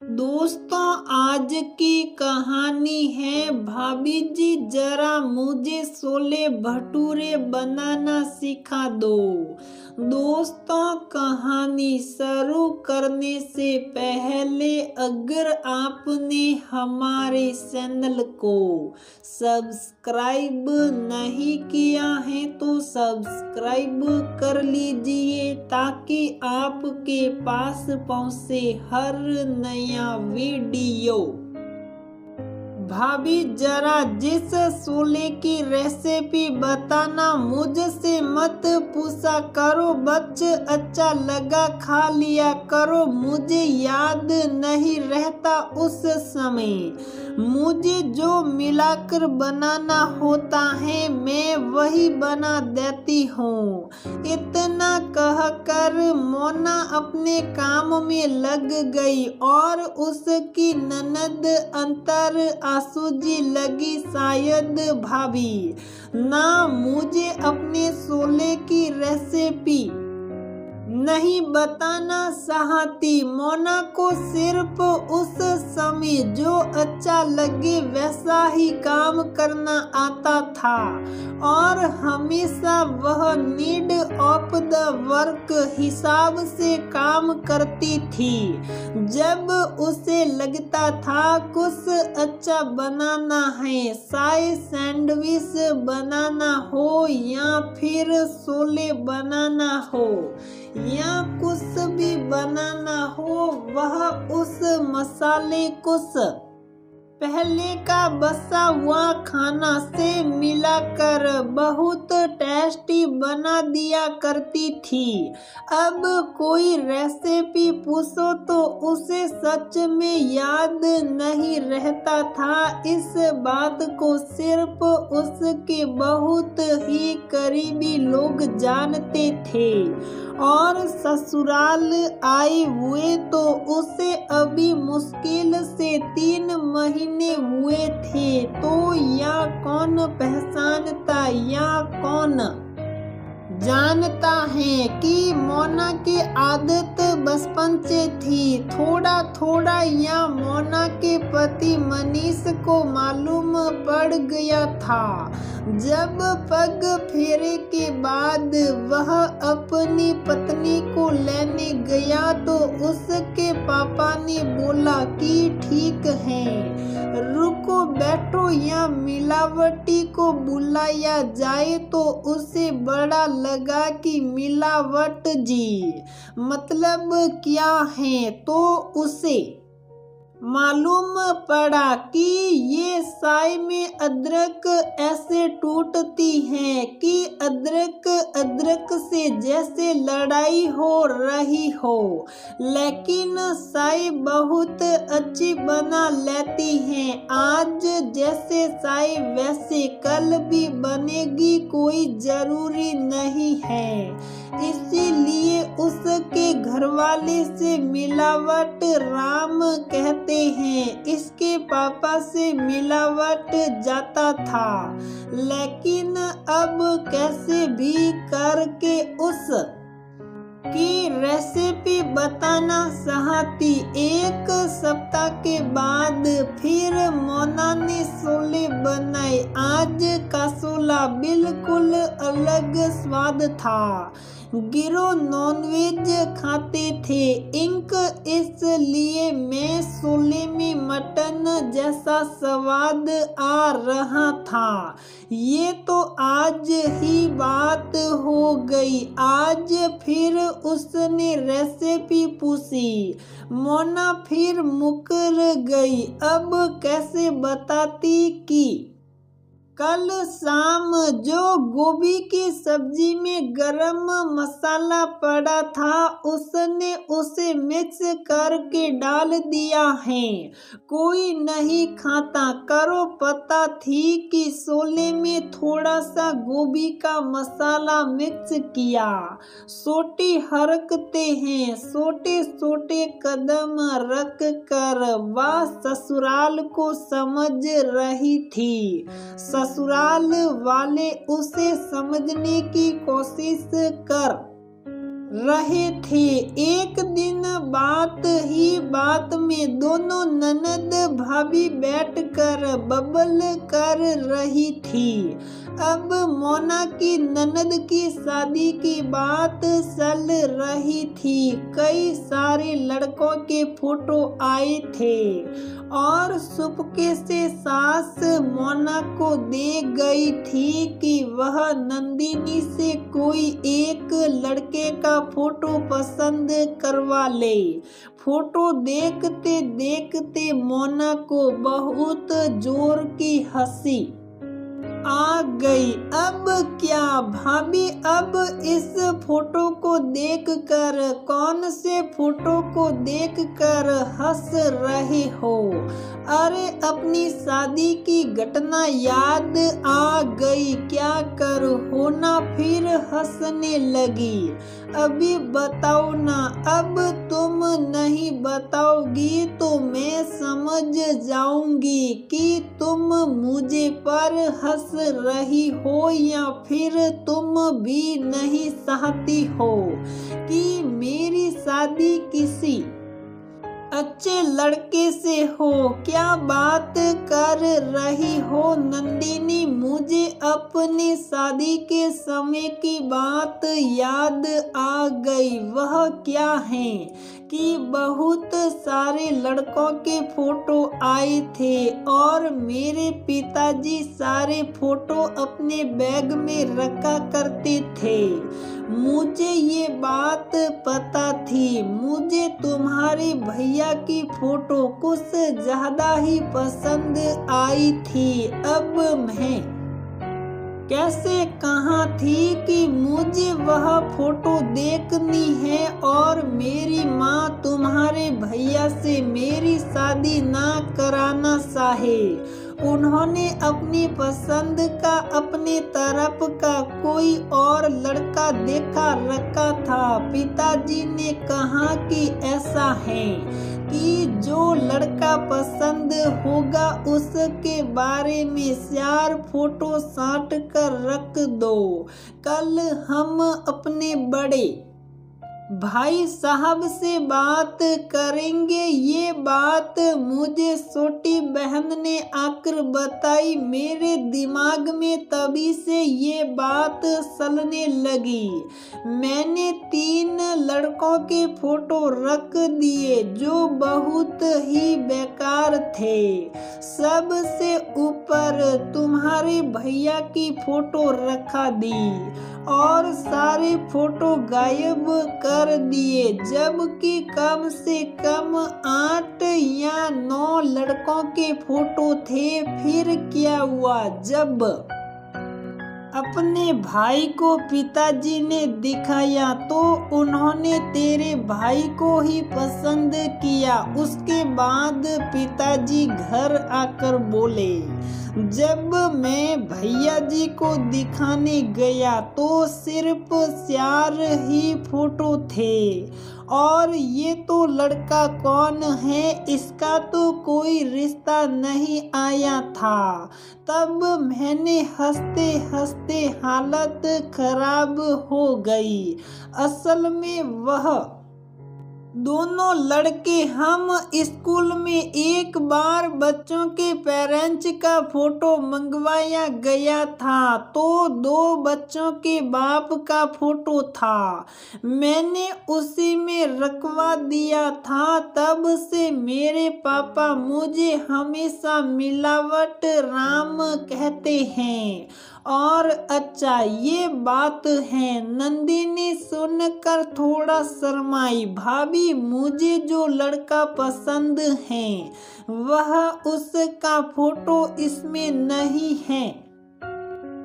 दोस्तों, आज की कहानी है भाभी जी जरा मुझे छोले भटूरे बनाना सिखा दो। दोस्तों, कहानी शुरू करने से पहले अगर आपने हमारे चैनल को सब्सक्राइब नहीं किया है तो सब्सक्राइब कर लीजिए ताकि आपके पास पहुंचे हर नया वीडियो। भाभी जरा जिस छोले की रेसिपी बताना मुझसे मत पूछा करो, बच अच्छा लगा खा लिया करो, मुझे याद नहीं रहता उस समय। मुझे जो मिलाकर बनाना होता है मैं वही बना देती हूँ। इतना कहकर मोना अपने काम में लग गई और उसकी ननद अंतर आसूजी लगी। शायद भाभी ना मुझे अपने छोले की रेसिपी नहीं बताना चाहती। मोना को सिर्फ उस समय जो अच्छा लगे वैसा ही काम करना आता था और हमेशा वह नीड ऑफ द वर्क हिसाब से काम करती थी। जब उसे लगता था कुछ अच्छा बनाना है, चाहे सैंडविच बनाना हो या फिर छोले बनाना हो या कुछ भी बनाना हो, वह उस मसाले कुछ पहले का बचा हुआ खाना से मिलाकर बहुत टेस्टी बना दिया करती थी। अब कोई रेसिपी पूछो तो उसे सच में याद नहीं रहता था। इस बात को सिर्फ उसके बहुत ही करीबी लोग जानते थे और ससुराल आए हुए तो उसे अभी मुश्किल से 3 महीने हुए थे। तो या कौन पहचानता या कौन जानता है कि मोना की आदत बचपन से थी। थोड़ा थोड़ा या मोना के पति मनीष को मालूम पड़ गया था। जब पग फेरे के बाद वह अपनी पत्नी को लेने गया तो उसके पापा ने बोला कि ठीक है, रुको बैठो या मिलावटी को बुलाया जाए। तो उसे बड़ा लगा कि मिलावट जी मतलब क्या है, तो उसे मालूम पड़ा कि ये चाय में अदरक ऐसे टूटती है कि अदरक से जैसे लड़ाई हो रही हो, लेकिन चाय बहुत अच्छी बना लेती है। आज जैसे चाय वैसे कल भी बनेगी, कोई जरूरी नहीं है। इसीलिए उसके घरवाले से मिलावट राम कहते हैं। इसके पापा से मिलावट जाता था, लेकिन अब कैसे भी करके उस की रेसिपी बताना चाहती। 1 सप्ताह के बाद फिर मोना ने छोले बनाए। आज का छोला बिल्कुल अलग स्वाद था। गिरो नॉनवेज खाते थे इसलिए मैं छोले में मटन जैसा स्वाद आ रहा था। ये तो आज ही बात हो गई। आज फिर उसने रेसिपी पूछी। मोना फिर मुकर गई। अब कैसे बताती कि कल शाम जो गोभी की सब्जी में गरम मसाला पड़ा था उसने उसे मिक्स करके डाल दिया है। कोई नहीं खाता करो, पता थी कि छोले में थोड़ा सा गोभी का मसाला मिक्स किया। छोटी हरकतें हैं, छोटे छोटे कदम रख कर वह ससुराल को समझ रही थी। ससुराल वाले उसे समझने की कोशिश कर रहे थे। एक दिन बात ही बात में दोनों ननद भाभी बैठकर बबल कर रही थी। अब मोना की ननद की शादी की बात चल रही थी। कई सारे लड़कों के फोटो आए थे और चुपके से सास मोना को दे गई थी कि वह नंदिनी से कोई एक लड़के का फोटो पसंद करवा ले। फोटो देखते देखते मोना को बहुत जोर की हंसी आ गई। अब क्या भाभी, अब इस फोटो को देखकर, कौन से फोटो को देखकर हंस रहे हो? अरे अपनी शादी की घटना याद आ गई, क्या करूं? होना फिर हंसने लगी। अभी बताओ ना, अब तुम नहीं बताओगी तो मैं समझ जाऊंगी कि तुम मुझे पर हंस रही हो या फिर तुम भी नहीं चाहती हो कि मेरी शादी किसी अच्छे लड़के से हो। क्या बात कर रही हो नंदिनी? मुझे अपनी शादी के समय की बात याद आ गई। वह क्या है कि बहुत सारे लड़कों के फोटो आए थे और मेरे पिताजी सारे फोटो अपने बैग में रखा करते थे। मुझे ये बात पता थी। मुझे तुम्हारे भैया की फोटो कुछ ज्यादा ही पसंद आई थी। अब मैं कैसे कहा थी कि मुझे वह फोटो देखनी है और मेरी माँ तुम्हारे भैया से मेरी शादी ना कराना चाहे। उन्होंने अपनी पसंद का अपने तरफ का कोई और लड़का देखा रखा था। पिताजी ने कहा कि ऐसा है कि जो लड़का पसंद होगा उसके बारे में 4 फोटो साट कर रख दो। कल हम अपने बड़े भाई साहब से बात करेंगे। ये बात मुझे छोटी बहन ने आकर बताई। मेरे दिमाग में तभी से ये बात चलने लगी। मैंने 3 लड़कों के फोटो रख दिए जो बहुत ही बेकार थे। सबसे ऊपर तुम्हारे भैया की फोटो रखा दी और सारे फोटो गायब कर दिए, जबकि कम से कम 8 या 9 लड़कों के फोटो थे। फिर क्या हुआ? जब अपने भाई को पिताजी ने दिखाया तो उन्होंने तेरे भाई को ही पसंद किया। उसके बाद पिताजी घर आकर बोले, जब मैं भैया जी को दिखाने गया तो सिर्फ 4 ही फोटो थे और ये तो लड़का कौन है, इसका तो कोई रिश्ता नहीं आया था। तब मैंने हंसते हंसते हालत खराब हो गई। असल में वह दोनों लड़के हम स्कूल में एक बार बच्चों के पेरेंट्स का फोटो मंगवाया गया था तो 2 बच्चों के बाप का फोटो था। मैंने उसी में रखवा दिया था। तब से मेरे पापा मुझे हमेशा मिलावट राम कहते हैं। और अच्छा ये बात है। नंदिनी सुनकर थोड़ा शर्माई। भाभी, मुझे जो लड़का पसंद है वह उसका फोटो इसमें नहीं है।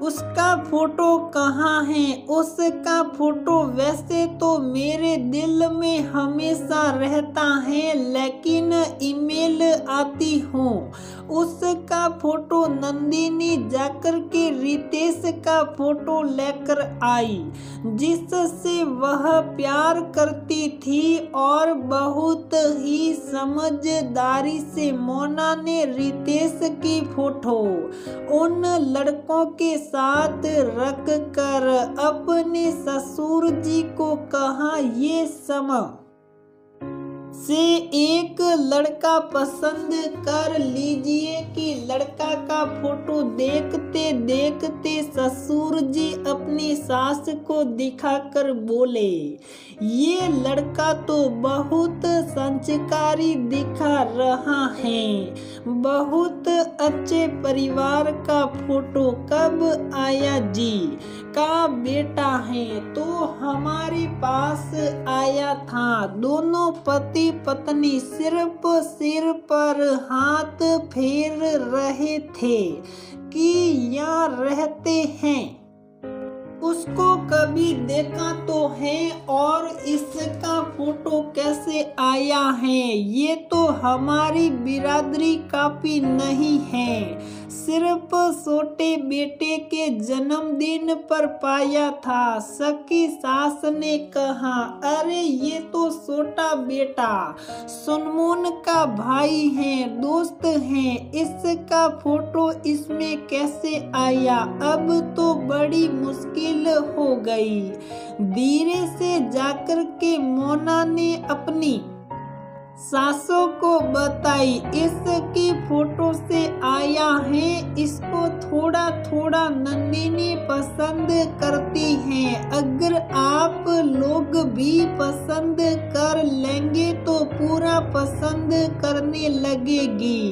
उसका फोटो कहाँ है? उसका फोटो वैसे तो मेरे दिल में हमेशा रहता है, लेकिन ईमेल आती हूँ उसका फोटो नंदिनी जाकर के रितेश का फोटो लेकर आई, जिससे वह प्यार करती थी। और बहुत ही समझदारी से मोना ने रितेश की फोटो उन लड़कों के साथ रख कर अपने ससुर जी को कहा, ये समय से एक लड़का पसंद कर लीजिए। कि लड़का का फोटो देखते देखते ससुर जी अपनी सास को दिखाकर बोले, ये लड़का तो बहुत संस्कारी दिखा रहा है, बहुत अच्छे परिवार का फोटो कब आया जी का बेटा है तो हमारे पास आया था। दोनों पति पत्नी सिर्फ सिर पर हाथ फेर रहे थे कि यहाँ रहते हैं, उसको कभी देखा तो है और इसका फोटो कैसे आया है, ये तो हमारी बिरादरी काफी नहीं है, सिर्फ छोटे बेटे के जन्मदिन पर पाया था। सखी सास ने कहा, अरे ये तो छोटा बेटा सुनमुन का भाई है, दोस्त है, इसका फोटो इसमें कैसे आया, अब तो बड़ी मुश्किल हो गई। धीरे से जाकर के मोना ने अपनी सासों को बताई, इसकी फोटो से आया है, इसको थोड़ा थोड़ा नंदिनी पसंद करती है, अगर आप लोग भी पसंद कर लेंगे तो पूरा पसंद करने लगेगी।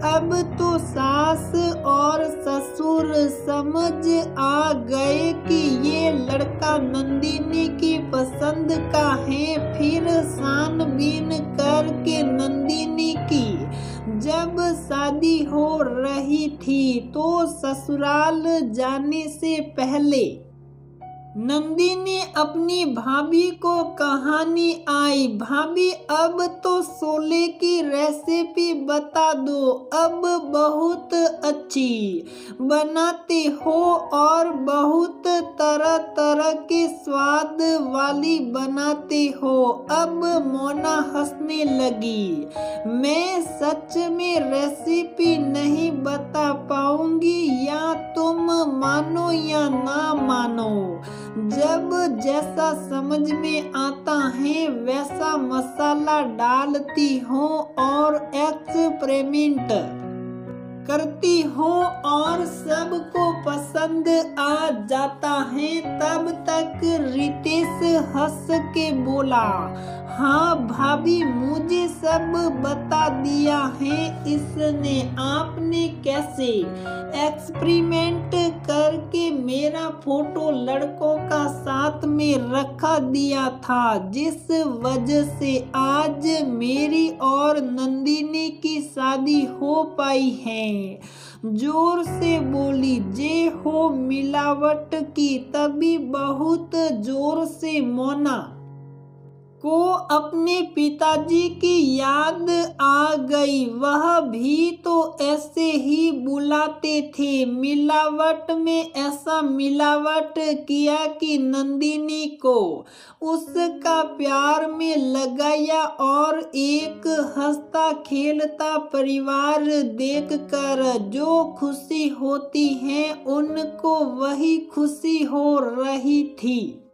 अब तो सास और ससुर समझ आ गए कि ये लड़का नंदिनी की पसंद का है। फिर छानबीन करके नंदिनी की जब शादी हो रही थी तो ससुराल जाने से पहले नंदिनी अपनी भाभी को कहानी आई, भाभी अब तो छोले की रेसिपी बता दो, अब बहुत अच्छी बनाते हो और बहुत तरह तरह के स्वाद वाली बनाते हो। अब मोना हंसने लगी, मैं सच में रेसिपी नहीं बता पाऊंगी, या तुम मानो या ना मानो, जब जैसा समझ में आता है वैसा मसाला डालती हूँ और एक्सपेरिमेंट करती हूँ और सबको पसंद आ जाता है। तब तक रितेश हंस के बोला, हाँ भाभी मुझे सब बता दिया है इसने, आपने कैसे एक्सपेरिमेंट करके मेरा फोटो लड़कों का साथ में रखा दिया था, जिस वजह से आज मेरी और नंदिनी की शादी हो पाई है। जोर से बोली, जे हो मिलावट की। तभी बहुत जोर से मोना को अपने पिताजी की याद आ गई, वह भी तो ऐसे ही बुलाते थे। मिलावट में ऐसा मिलावट किया कि नंदिनी को उसका प्यार में लगाया और एक हंसता खेलता परिवार देखकर जो खुशी होती है उनको वही खुशी हो रही थी।